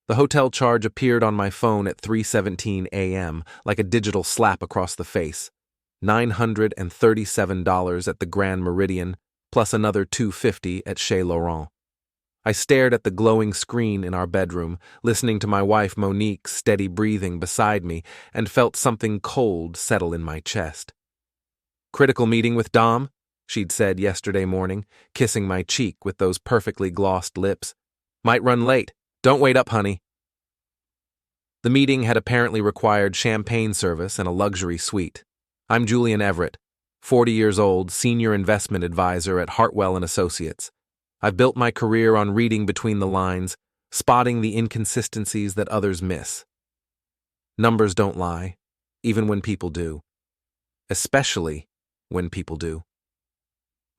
The hotel charge appeared on my phone at 3:17 a.m., like a digital slap across the face. $937 at the Grand Meridian, plus another $250 at Chez Laurent. I stared at the glowing screen in our bedroom, listening to my wife Monique's steady breathing beside me, and felt something cold settle in my chest. "Critical meeting with Dom?" she'd said yesterday morning, kissing my cheek with those perfectly glossed lips. "Might run late. Don't wait up, honey." The meeting had apparently required champagne service and a luxury suite. I'm Julian Everett, 40 years old, senior investment advisor at Hartwell & Associates. I've built my career on reading between the lines, spotting the inconsistencies that others miss. Numbers don't lie, even when people do. Especially when people do.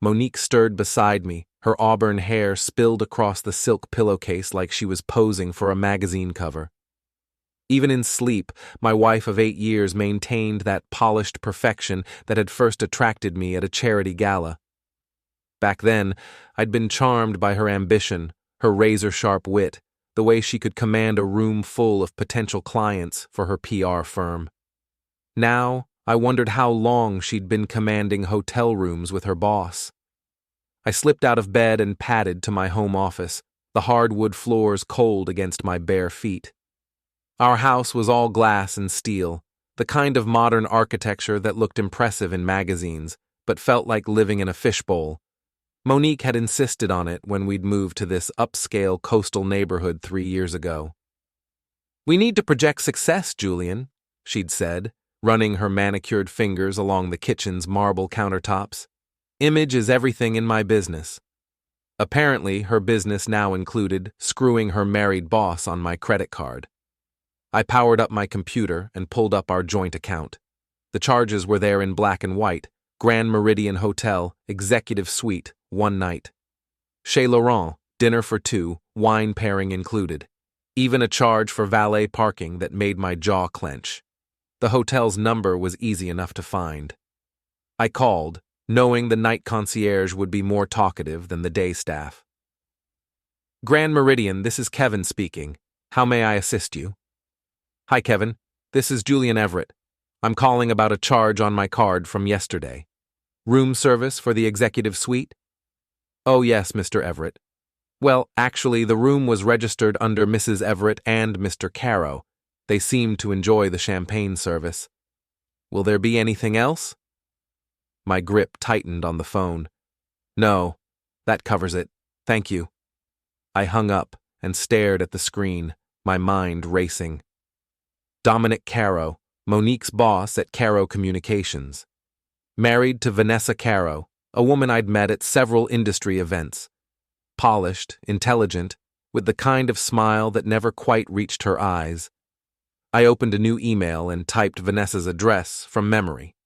Monique stirred beside me, her auburn hair spilled across the silk pillowcase like she was posing for a magazine cover. Even in sleep, my wife of 8 years maintained that polished perfection that had first attracted me at a charity gala. Back then, I'd been charmed by her ambition, her razor-sharp wit, the way she could command a room full of potential clients for her PR firm. Now, I wondered how long she'd been commanding hotel rooms with her boss. I slipped out of bed and padded to my home office, the hardwood floors cold against my bare feet. Our house was all glass and steel, the kind of modern architecture that looked impressive in magazines, but felt like living in a fishbowl. Monique had insisted on it when we'd moved to this upscale coastal neighborhood 3 years ago. "We need to project success, Julian," she'd said, running her manicured fingers along the kitchen's marble countertops. "Image is everything in my business." Apparently, her business now included screwing her married boss on my credit card. I powered up my computer and pulled up our joint account. The charges were there in black and white: Grand Meridian Hotel, Executive Suite, 1 night. Chez Laurent, dinner for 2, wine pairing included. Even a charge for valet parking that made my jaw clench. The hotel's number was easy enough to find. I called, knowing the night concierge would be more talkative than the day staff. "Grand Meridian, this is Kevin speaking. How may I assist you?" "Hi, Kevin. This is Julian Everett. I'm calling about a charge on my card from yesterday. Room service for the executive suite?" "Oh, yes, Mr. Everett. Well, actually, the room was registered under Mrs. Everett and Mr. Carrow. They seemed to enjoy the champagne service. Will there be anything else?" My grip tightened on the phone. "No, that covers it. Thank you." I hung up and stared at the screen, my mind racing. Dominic Carrow, Monique's boss at Carrow Communications. Married to Vanessa Carrow, a woman I'd met at several industry events. Polished, intelligent, with the kind of smile that never quite reached her eyes. I opened a new email and typed Vanessa's address from memory.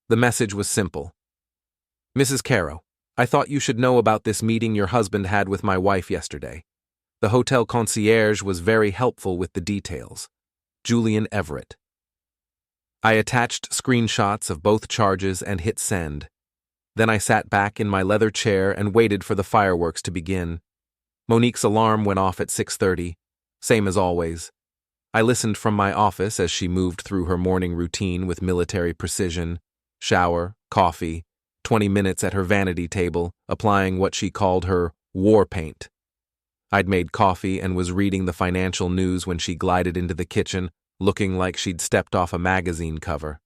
The message was simple. "Mrs. Carrow, I thought you should know about this meeting your husband had with my wife yesterday. The hotel concierge was very helpful with the details. Julian Everett." I attached screenshots of both charges and hit send. Then I sat back in my leather chair and waited for the fireworks to begin. Monique's alarm went off at 6:30, same as always. I listened from my office as she moved through her morning routine with military precision: shower, coffee, 20 minutes at her vanity table, applying what she called her war paint. I'd made coffee and was reading the financial news when she glided into the kitchen, looking like she'd stepped off a magazine cover.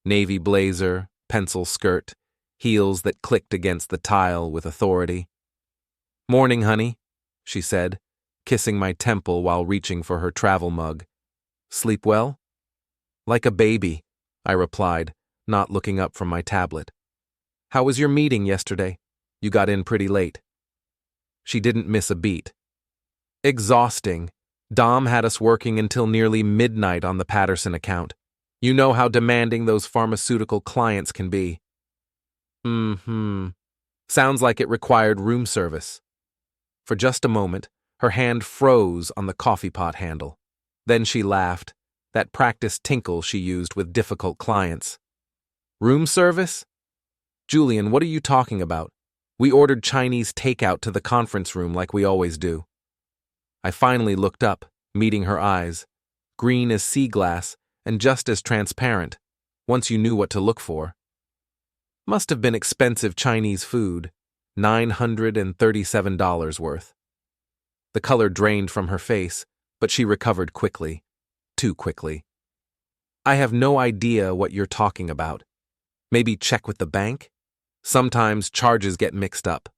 Navy blazer, pencil skirt, heels that clicked against the tile with authority. "Morning, honey," she said, kissing my temple while reaching for her travel mug. "Sleep well?" "Like a baby," I replied, not looking up from my tablet. "How was your meeting yesterday? You got in pretty late." She didn't miss a beat. "Exhausting. Dom had us working until nearly midnight on the Patterson account. You know how demanding those pharmaceutical clients can be." Sounds like it required room service." For just a moment, her hand froze on the coffee pot handle. Then she laughed, that practiced tinkle she used with difficult clients. "Room service? Julian, what are you talking about? We ordered Chinese takeout to the conference room like we always do." I finally looked up, meeting her eyes, green as sea glass and just as transparent, once you knew what to look for. Must have been expensive Chinese food, $937 worth. The color drained from her face, but she recovered quickly, too quickly. I have no idea what you're talking about. Maybe check with the bank? Sometimes charges get mixed up.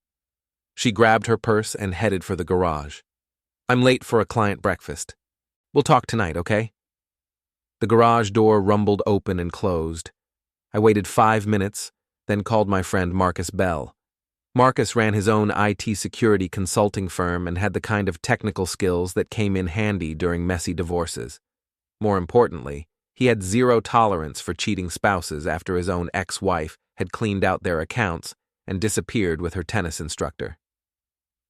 She grabbed her purse and headed for the garage. I'm late for a client breakfast. We'll talk tonight, okay? The garage door rumbled open and closed. I waited 5 minutes, then called my friend Marcus Bell. Marcus ran his own IT security consulting firm and had the kind of technical skills that came in handy during messy divorces. More importantly, he had zero tolerance for cheating spouses after his own ex-wife had cleaned out their accounts and disappeared with her tennis instructor.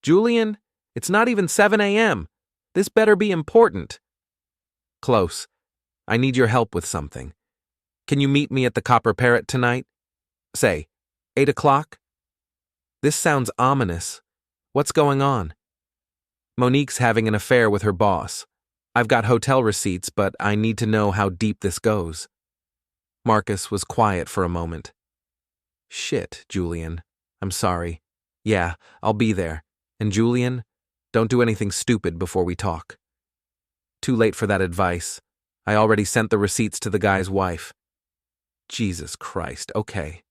Julian, it's not even 7 a.m. This better be important. Close. I need your help with something. Can you meet me at the Copper Parrot tonight? Say, 8 o'clock? This sounds ominous. What's going on? Monique's having an affair with her boss. I've got hotel receipts, but I need to know how deep this goes. Marcus was quiet for a moment. Shit, Julian. I'm sorry. Yeah, I'll be there. And Julian, don't do anything stupid before we talk. Too late for that advice. I already sent the receipts to the guy's wife. Jesus Christ, okay.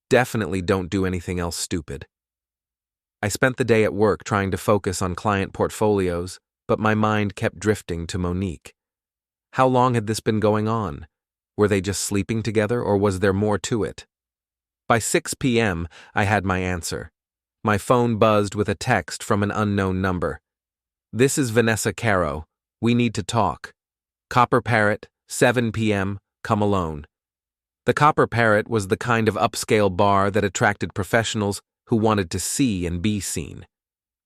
Definitely don't do anything else stupid. I spent the day at work trying to focus on client portfolios, but my mind kept drifting to Monique. How long had this been going on? Were they just sleeping together, or was there more to it? By 6 p.m., I had my answer. My phone buzzed with a text from an unknown number. This is Vanessa Carrow. We need to talk. Copper Parrot, 7 p.m., come alone. The Copper Parrot was the kind of upscale bar that attracted professionals who wanted to see and be seen.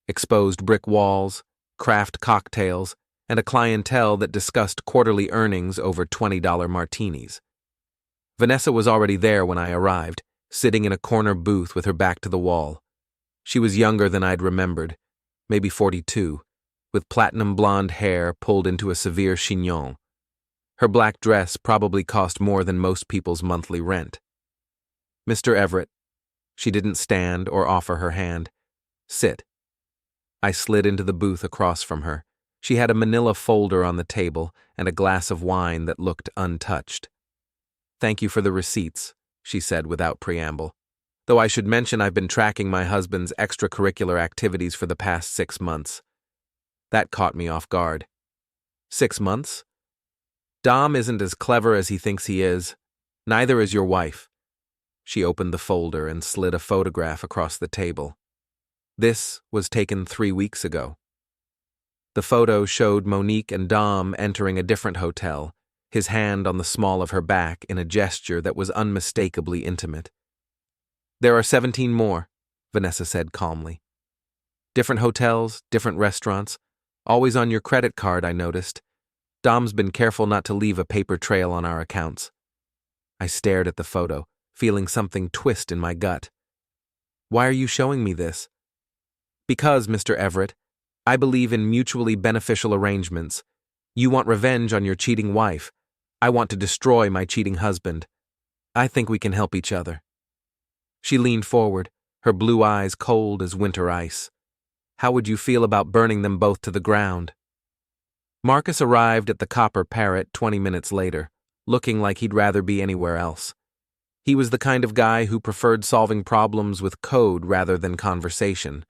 Exposed brick walls, craft cocktails, and a clientele that discussed quarterly earnings over $20 martinis. Vanessa was already there when I arrived, sitting in a corner booth with her back to the wall. She was younger than I'd remembered, maybe 42, with platinum blonde hair pulled into a severe chignon. Her black dress probably cost more than most people's monthly rent. Mr. Everett. She didn't stand or offer her hand. Sit. I slid into the booth across from her. She had a manila folder on the table and a glass of wine that looked untouched. Thank you for the receipts, she said without preamble. Though I should mention I've been tracking my husband's extracurricular activities for the past 6 months. That caught me off guard. 6 months? Dom isn't as clever as he thinks he is. Neither is your wife. She opened the folder and slid a photograph across the table. This was taken 3 weeks ago. The photo showed Monique and Dom entering a different hotel, his hand on the small of her back in a gesture that was unmistakably intimate. There are 17 more, Vanessa said calmly. Different hotels, different restaurants, always on your credit card, I noticed. Dom's been careful not to leave a paper trail on our accounts. I stared at the photo, feeling something twist in my gut. Why are you showing me this? Because, Mr. Everett, I believe in mutually beneficial arrangements. You want revenge on your cheating wife. I want to destroy my cheating husband. I think we can help each other. She leaned forward, her blue eyes cold as winter ice. How would you feel about burning them both to the ground? Marcus arrived at the Copper Parrot 20 minutes later, looking like he'd rather be anywhere else. He was the kind of guy who preferred solving problems with code rather than conversation,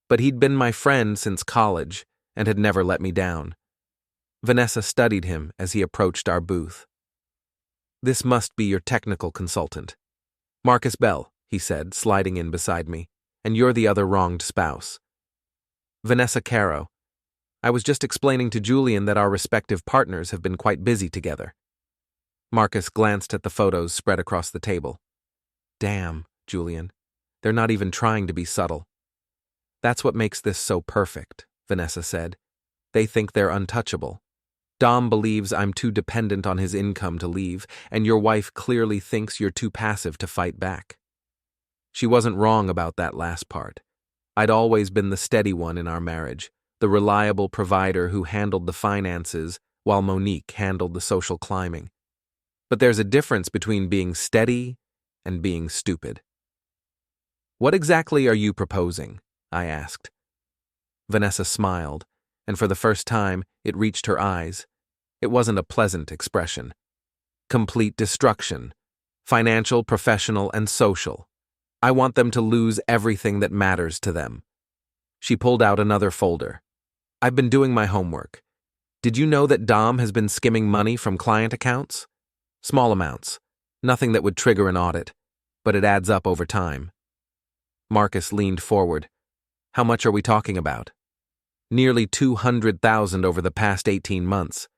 but he'd been my friend since college and had never let me down. Vanessa studied him as he approached our booth. This must be your technical consultant. Marcus Bell, he said, sliding in beside me, and you're the other wronged spouse. Vanessa Carrow. I was just explaining to Julian that our respective partners have been quite busy together. Marcus glanced at the photos spread across the table. Damn, Julian. They're not even trying to be subtle. That's what makes this so perfect, Vanessa said. They think they're untouchable. Dom believes I'm too dependent on his income to leave, and your wife clearly thinks you're too passive to fight back. She wasn't wrong about that last part. I'd always been the steady one in our marriage, the reliable provider who handled the finances while Monique handled the social climbing. But there's a difference between being steady and being stupid. "What exactly are you proposing?" I asked. Vanessa smiled, and for the first time, it reached her eyes. It wasn't a pleasant expression. "Complete destruction. Financial, professional, and social. I want them to lose everything that matters to them." She pulled out another folder. "I've been doing my homework. Did you know that Dom has been skimming money from client accounts? Small amounts. Nothing that would trigger an audit, but it adds up over time." Marcus leaned forward. "How much are we talking about?" "Nearly 200,000 over the past 18 months.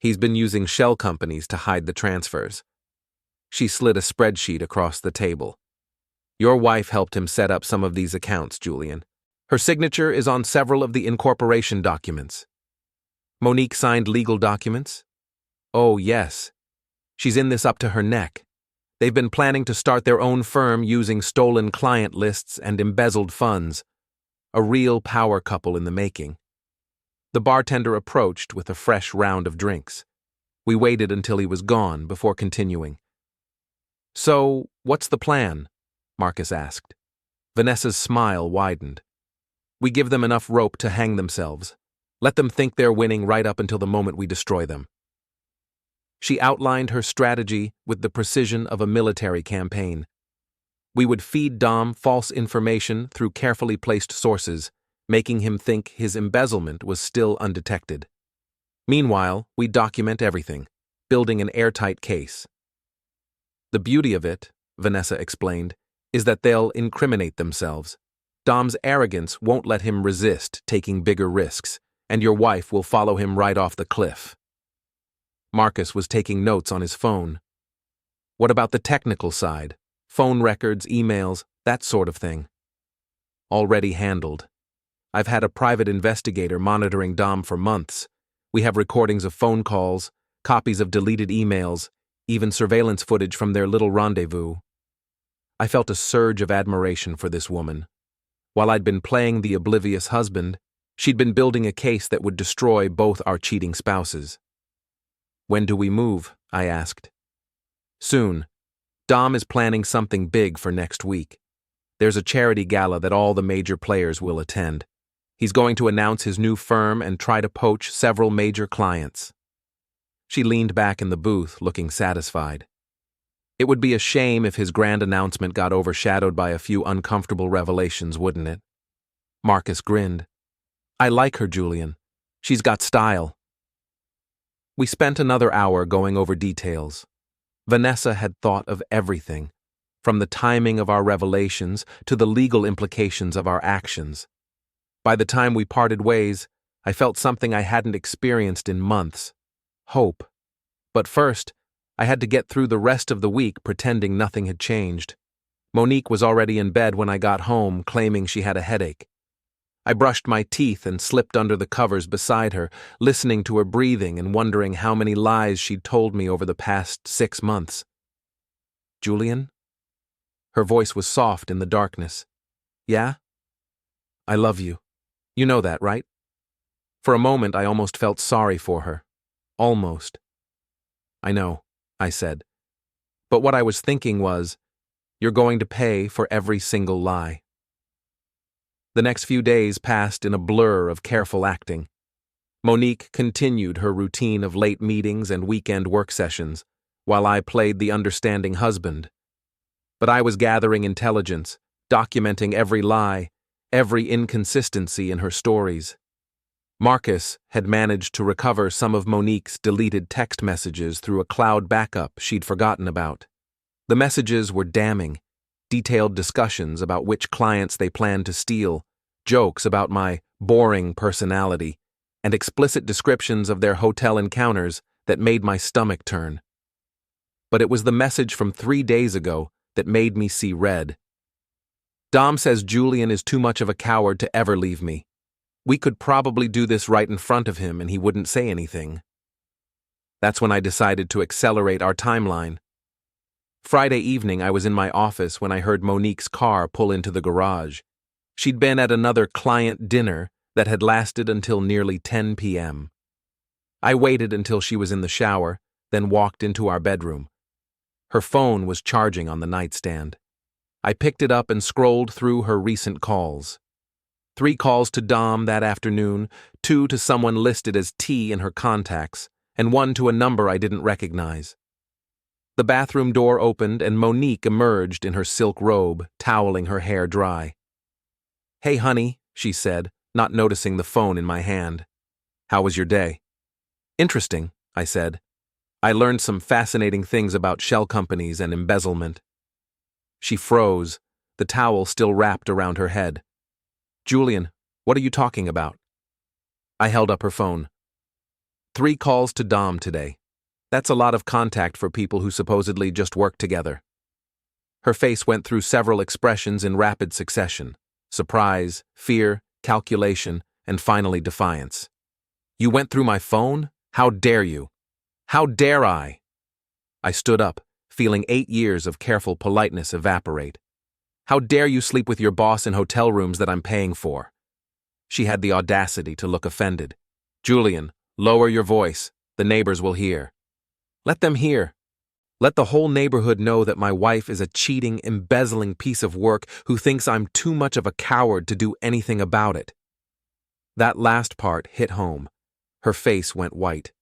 He's been using shell companies to hide the transfers." She slid a spreadsheet across the table. "Your wife helped him set up some of these accounts, Julian. Her signature is on several of the incorporation documents." "Monique signed legal documents?" "Oh, yes. She's in this up to her neck. They've been planning to start their own firm using stolen client lists and embezzled funds. A real power couple in the making." The bartender approached with a fresh round of drinks. We waited until he was gone before continuing. "So, what's the plan?" Marcus asked. Vanessa's smile widened. "We give them enough rope to hang themselves. Let them think they're winning right up until the moment we destroy them." She outlined her strategy with the precision of a military campaign. We would feed Dom false information through carefully placed sources, making him think his embezzlement was still undetected. Meanwhile, we document everything, building an airtight case. "The beauty of it," Vanessa explained, "is that they'll incriminate themselves. Dom's arrogance won't let him resist taking bigger risks, and your wife will follow him right off the cliff." Marcus was taking notes on his phone. "What about the technical side? Phone records, emails, that sort of thing?" "Already handled. I've had a private investigator monitoring Dom for months. We have recordings of phone calls, copies of deleted emails, even surveillance footage from their little rendezvous." I felt a surge of admiration for this woman. While I'd been playing the oblivious husband, she'd been building a case that would destroy both our cheating spouses. "When do we move?" I asked. "Soon. Dom is planning something big for next week. There's a charity gala that all the major players will attend. He's going to announce his new firm and try to poach several major clients." She leaned back in the booth, looking satisfied. "It would be a shame if his grand announcement got overshadowed by a few uncomfortable revelations, wouldn't it?" Marcus grinned. "I like her, Julian. She's got style." We spent another hour going over details. Vanessa had thought of everything, from the timing of our revelations to the legal implications of our actions. By the time we parted ways, I felt something I hadn't experienced in months: hope. But first, I had to get through the rest of the week pretending nothing had changed. Monique was already in bed when I got home, claiming she had a headache. I brushed my teeth and slipped under the covers beside her, listening to her breathing and wondering how many lies she'd told me over the past 6 months. "Julian?" Her voice was soft in the darkness. "Yeah? I love you. You know that, right?" For a moment, I almost felt sorry for her. Almost. "I know," I said. But what I was thinking was, you're going to pay for every single lie. The next few days passed in a blur of careful acting. Monique continued her routine of late meetings and weekend work sessions, while I played the understanding husband. But I was gathering intelligence, documenting every lie, every inconsistency in her stories. Marcus had managed to recover some of Monique's deleted text messages through a cloud backup she'd forgotten about. The messages were damning, detailed discussions about which clients they planned to steal, jokes about my boring personality, and explicit descriptions of their hotel encounters that made my stomach turn. But it was the message from 3 days ago that made me see red. "Dom says Julian is too much of a coward to ever leave me. We could probably do this right in front of him and he wouldn't say anything." That's when I decided to accelerate our timeline. Friday evening, I was in my office when I heard Monique's car pull into the garage. She'd been at another client dinner, that had lasted until nearly 10 p.m. I waited until she was in the shower, then walked into our bedroom. Her phone was charging on the nightstand. I picked it up and scrolled through her recent calls. 3 calls to Dom that afternoon, 2 to someone listed as T in her contacts, and 1 to a number I didn't recognize. The bathroom door opened and Monique emerged in her silk robe, toweling her hair dry. "Hey, honey," she said, not noticing the phone in my hand. "How was your day?" "Interesting," I said. "I learned some fascinating things about shell companies and embezzlement." She froze, the towel still wrapped around her head. "Julian, what are you talking about?" I held up her phone. 3 calls to Dom today. That's a lot of contact for people who supposedly just work together. Her face went through several expressions in rapid succession: surprise, fear, calculation, and finally defiance. "You went through my phone? How dare you? How dare I?" I stood up, feeling 8 years of careful politeness evaporate. "How dare you sleep with your boss in hotel rooms that I'm paying for?" She had the audacity to look offended. "Julian, lower your voice. The neighbors will hear." "Let them hear. Let the whole neighborhood know that my wife is a cheating, embezzling piece of work who thinks I'm too much of a coward to do anything about it." That last part hit home. Her face went white.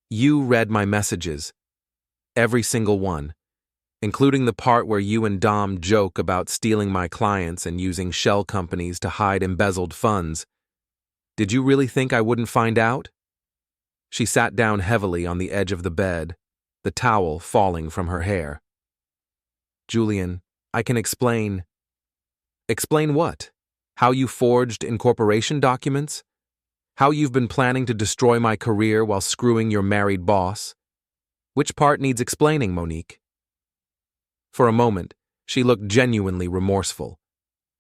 "You read my messages. Every single one. Including the part where you and Dom joke about stealing my clients and using shell companies to hide embezzled funds. Did you really think I wouldn't find out?" She sat down heavily on the edge of the bed, the towel falling from her hair. "Julian, I can explain." "Explain what? How you forged incorporation documents? How you've been planning to destroy my career while screwing your married boss? Which part needs explaining, Monique?" For a moment, she looked genuinely remorseful.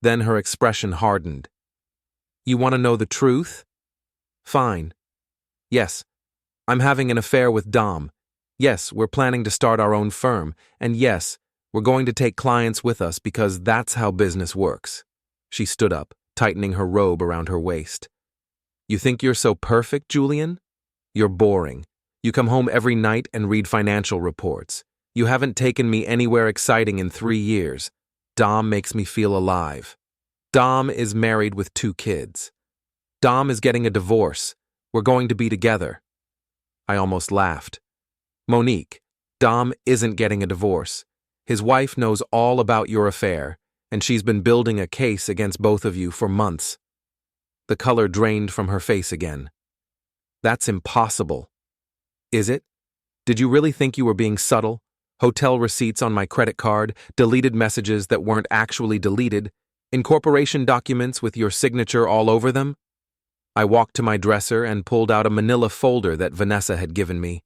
Then her expression hardened. "You want to know the truth? Fine. Yes, I'm having an affair with Dom. Yes, we're planning to start our own firm. And yes, we're going to take clients with us because that's how business works." She stood up, tightening her robe around her waist. "You think you're so perfect, Julian? You're boring. You come home every night and read financial reports. You haven't taken me anywhere exciting in 3 years. Dom makes me feel alive. Dom is married with 2 kids. Dom is getting a divorce. We're going to be together." I almost laughed. "Monique, Dom isn't getting a divorce. His wife knows all about your affair, and she's been building a case against both of you for months." The color drained from her face again. "That's impossible." "Is it? Did you really think you were being subtle? Hotel receipts on my credit card, deleted messages that weren't actually deleted, incorporation documents with your signature all over them?" I walked to my dresser and pulled out a manila folder that Vanessa had given me.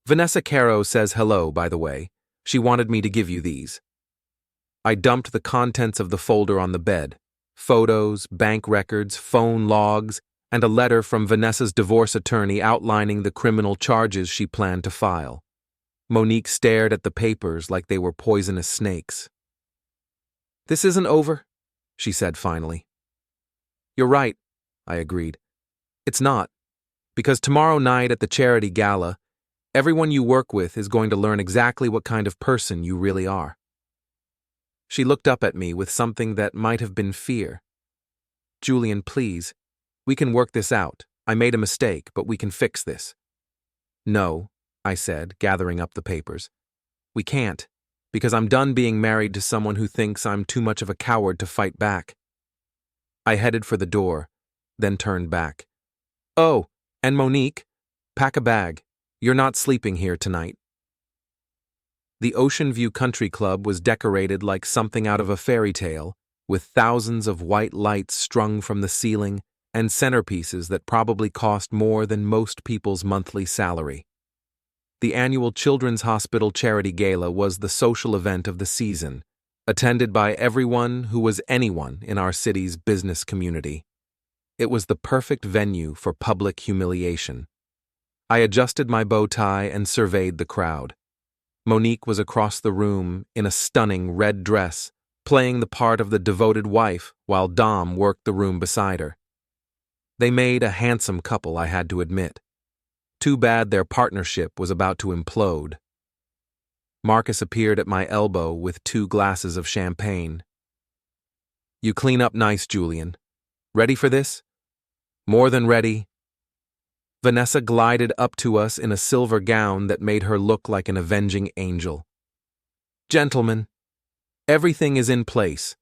"Vanessa Carrow says hello, by the way. She wanted me to give you these." I dumped the contents of the folder on the bed: photos, bank records, phone logs, and a letter from Vanessa's divorce attorney outlining the criminal charges she planned to file. Monique stared at the papers like they were poisonous snakes. "This isn't over," she said finally. "You're right," I agreed. "It's not. Because tomorrow night at the charity gala, everyone you work with is going to learn exactly what kind of person you really are." She looked up at me with something that might have been fear. "Julian, please. We can work this out. I made a mistake, but we can fix this." "No," I said, gathering up the papers. "We can't, because I'm done being married to someone who thinks I'm too much of a coward to fight back." I headed for the door, then turned back. "Oh, and Monique, pack a bag. You're not sleeping here tonight." The Ocean View Country Club was decorated like something out of a fairy tale, with thousands of white lights strung from the ceiling and centerpieces that probably cost more than most people's monthly salary. The annual Children's Hospital Charity Gala was the social event of the season, attended by everyone who was anyone in our city's business community. It was the perfect venue for public humiliation. I adjusted my bow tie and surveyed the crowd. Monique was across the room in a stunning red dress, playing the part of the devoted wife while Dom worked the room beside her. They made a handsome couple, I had to admit. Too bad their partnership was about to implode. Marcus appeared at my elbow with 2 glasses of champagne. "You clean up nice, Julian. Ready for this?" "More than ready." Vanessa glided up to us in a silver gown that made her look like an avenging angel. "Gentlemen, everything is in place.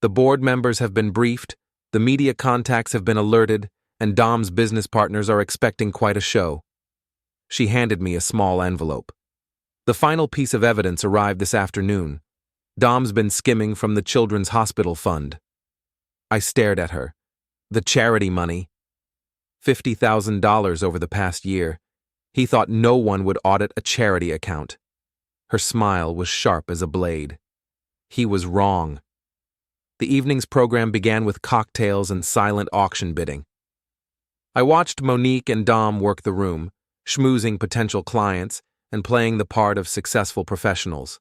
The board members have been briefed, the media contacts have been alerted, and Dom's business partners are expecting quite a show." She handed me a small envelope. "The final piece of evidence arrived this afternoon. Dom's been skimming from the Children's Hospital Fund." I stared at her. "The charity money. $50,000 over the past year. He thought no one would audit a charity account." Her smile was sharp as a blade. He was wrong. The evening's program began with cocktails and silent auction bidding. I watched Monique and Dom work the room, schmoozing potential clients and playing the part of successful professionals.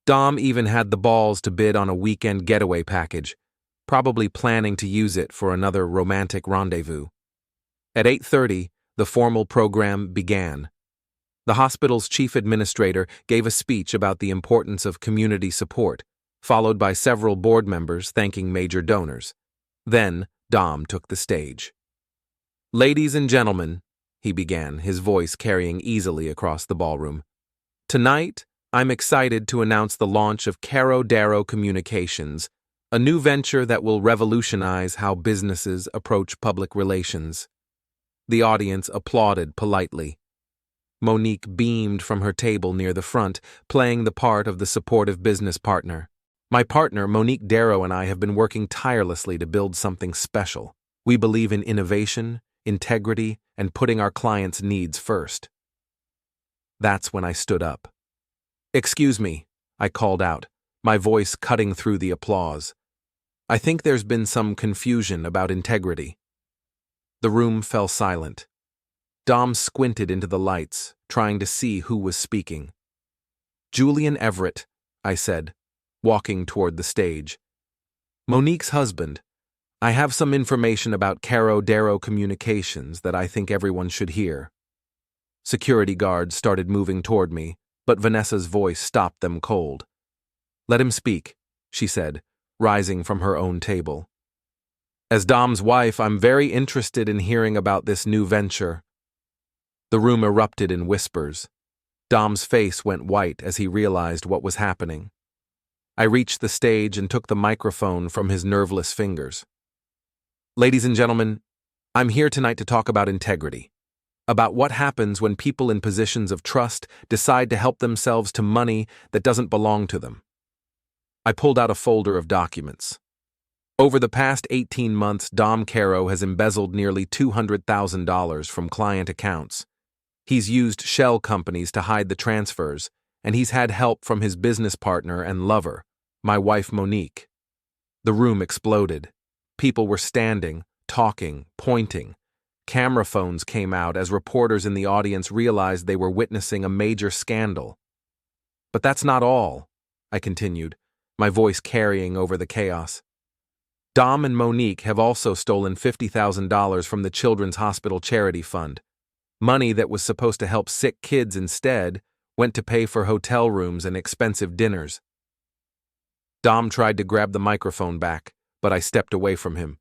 Dom even had the balls to bid on a weekend getaway package, probably planning to use it for another romantic rendezvous. At 8:30, the formal program began. The hospital's chief administrator gave a speech about the importance of community support, followed by several board members thanking major donors. Then, Dom took the stage. "Ladies and gentlemen," he began, his voice carrying easily across the ballroom, "tonight, I'm excited to announce the launch of Carrow Communications, a new venture that will revolutionize how businesses approach public relations." The audience applauded politely. Monique beamed from her table near the front, playing the part of the supportive business partner. "My partner, Monique Darrow, and I have been working tirelessly to build something special. We believe in innovation, integrity, and putting our clients' needs first." That's when I stood up. "Excuse me," I called out, my voice cutting through the applause. "I think there's been some confusion about integrity." The room fell silent. Dom squinted into the lights, trying to see who was speaking. "Julian Everett," I said, walking toward the stage. "Monique's husband. I have some information about Carrow Communications that I think everyone should hear." Security guards started moving toward me, but Vanessa's voice stopped them cold. "Let him speak," she said, rising from her own table. "As Dom's wife, I'm very interested in hearing about this new venture." The room erupted in whispers. Dom's face went white as he realized what was happening. I reached the stage and took the microphone from his nerveless fingers. "Ladies and gentlemen, I'm here tonight to talk about integrity, about what happens when people in positions of trust decide to help themselves to money that doesn't belong to them." I pulled out a folder of documents. Over the past 18 months, Dom Carrow has embezzled nearly $200,000 from client accounts. He's used shell companies to hide the transfers, and he's had help from his business partner and lover, my wife Monique. The room exploded. People were standing, talking, pointing. Camera phones came out as reporters in the audience realized they were witnessing a major scandal. "But that's not all," I continued, my voice carrying over the chaos. "Dom and Monique have also stolen $50,000 from the Children's Hospital Charity Fund. Money that was supposed to help sick kids instead went to pay for hotel rooms and expensive dinners." Dom tried to grab the microphone back, but I stepped away from him.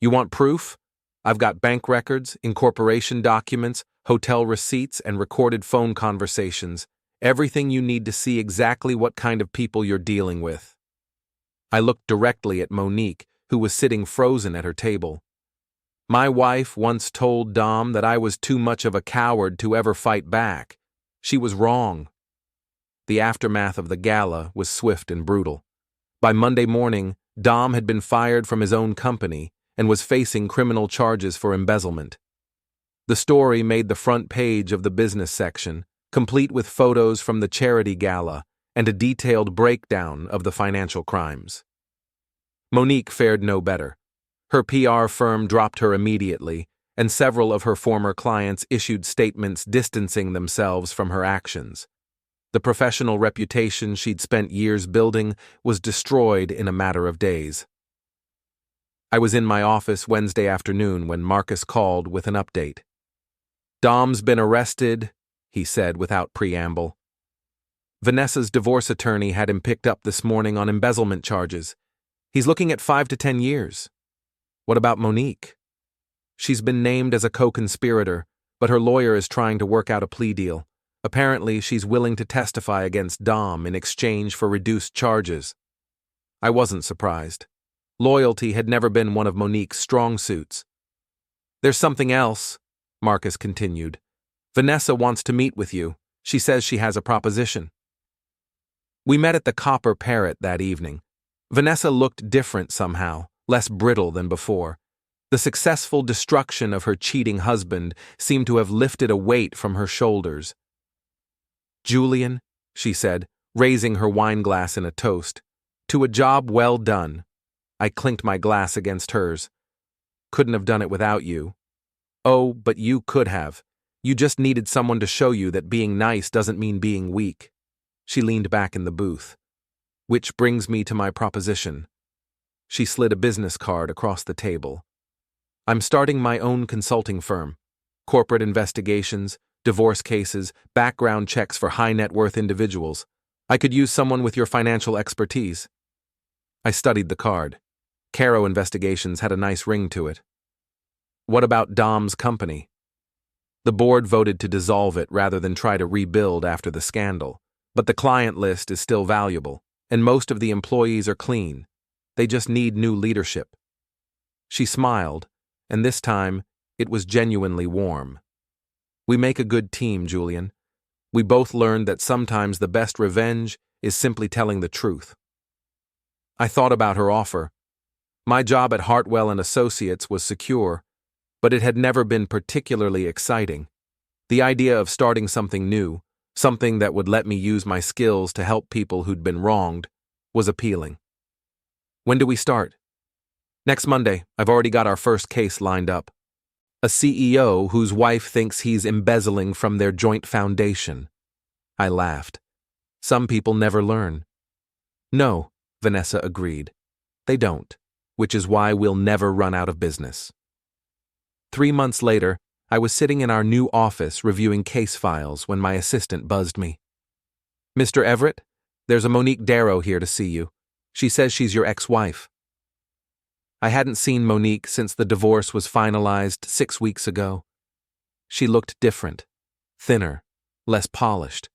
"You want proof? I've got bank records, incorporation documents, hotel receipts, and recorded phone conversations. Everything you need to see exactly what kind of people you're dealing with." I looked directly at Monique, who was sitting frozen at her table. "My wife once told Dom that I was too much of a coward to ever fight back. She was wrong." The aftermath of the gala was swift and brutal. By Monday morning, Dom had been fired from his own company and was facing criminal charges for embezzlement. The story made the front page of the business section, complete with photos from the charity gala and a detailed breakdown of the financial crimes. Monique fared no better. Her PR firm dropped her immediately, and several of her former clients issued statements distancing themselves from her actions. The professional reputation she'd spent years building was destroyed in a matter of days. I was in my office Wednesday afternoon when Marcus called with an update. "Dom's been arrested," he said without preamble. Vanessa's divorce attorney had him picked up this morning on embezzlement charges. He's looking at 5 to 10 years. What about Monique? She's been named as a co-conspirator, but her lawyer is trying to work out a plea deal. Apparently, she's willing to testify against Dom in exchange for reduced charges. I wasn't surprised. Loyalty had never been one of Monique's strong suits. "There's something else," Marcus continued. "Vanessa wants to meet with you. She says she has a proposition." We met at the Copper Parrot that evening. Vanessa looked different somehow, less brittle than before. The successful destruction of her cheating husband seemed to have lifted a weight from her shoulders. "Julian," she said, raising her wineglass in a toast, "to a job well done." I clinked my glass against hers. "Couldn't have done it without you." "Oh, but you could have. You just needed someone to show you that being nice doesn't mean being weak." She leaned back in the booth. "Which brings me to my proposition." She slid a business card across the table. "I'm starting my own consulting firm. Corporate investigations, divorce cases, background checks for high-net-worth individuals. I could use someone with your financial expertise." I studied the card. Carrow Investigations had a nice ring to it. "What about Dom's company?" The board voted to dissolve it rather than try to rebuild after the scandal. But the client list is still valuable, and most of the employees are clean. They just need new leadership. She smiled, and this time, it was genuinely warm. "We make a good team, Julian. We both learned that sometimes the best revenge is simply telling the truth." I thought about her offer. My job at Hartwell & Associates was secure, but it had never been particularly exciting. The idea of starting something new, something that would let me use my skills to help people who'd been wronged, was appealing. "When do we start?" "Next Monday. I've already got our first case lined up. A CEO whose wife thinks he's embezzling from their joint foundation." I laughed. "Some people never learn." "No," Vanessa agreed. "They don't, which is why we'll never run out of business." 3 months later, I was sitting in our new office reviewing case files when my assistant buzzed me. "Mr. Everett, there's a Monique Darrow here to see you. She says she's your ex-wife." I hadn't seen Monique since the divorce was finalized 6 weeks ago. She looked different, thinner, less polished.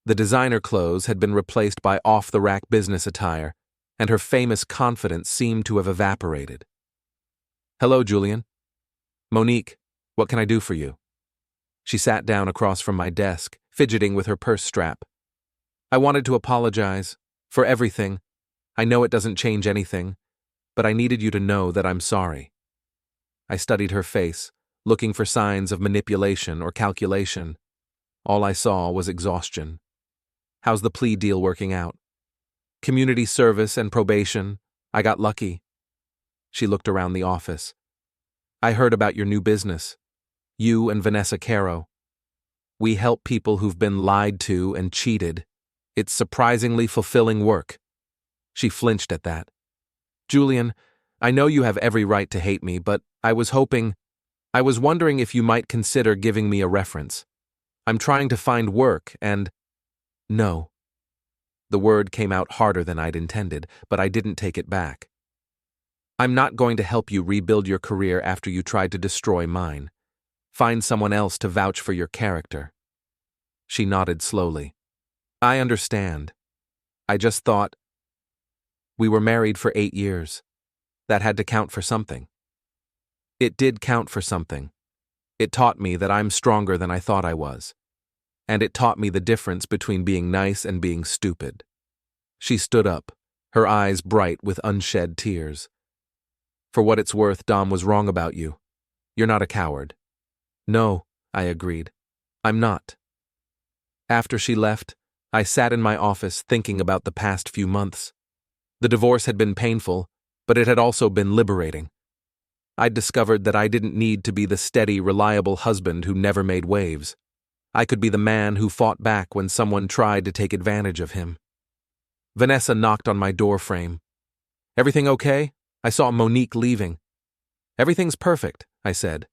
The designer clothes had been replaced by off-the-rack business attire, and her famous confidence seemed to have evaporated. "Hello, Julian." "Monique, what can I do for you?" She sat down across from my desk, fidgeting with her purse strap. "I wanted to apologize for everything. I know it doesn't change anything, but I needed you to know that I'm sorry." I studied her face, looking for signs of manipulation or calculation. All I saw was exhaustion. "How's the plea deal working out?" "Community service and probation. I got lucky." She looked around the office. "I heard about your new business. You and Vanessa Carrow. We help people who've been lied to and cheated. It's surprisingly fulfilling work." She flinched at that. "Julian, I know you have every right to hate me, but I was wondering if you might consider giving me a reference. I'm trying to find work and—" "No." The word came out harder than I'd intended, but I didn't take it back. "I'm not going to help you rebuild your career after you tried to destroy mine. Find someone else to vouch for your character." She nodded slowly. "I understand. I just thought—" "We were married for 8 years. That had to count for something." It did count for something. It taught me that I'm stronger than I thought I was. And it taught me the difference between being nice and being stupid. She stood up, her eyes bright with unshed tears. "For what it's worth, Dom was wrong about you. You're not a coward." "No," I agreed. "I'm not." After she left, I sat in my office thinking about the past few months. The divorce had been painful, but it had also been liberating. I'd discovered that I didn't need to be the steady, reliable husband who never made waves. I could be the man who fought back when someone tried to take advantage of him. Vanessa knocked on my door frame. "Everything okay?" I saw Monique leaving. "Everything's perfect," I said,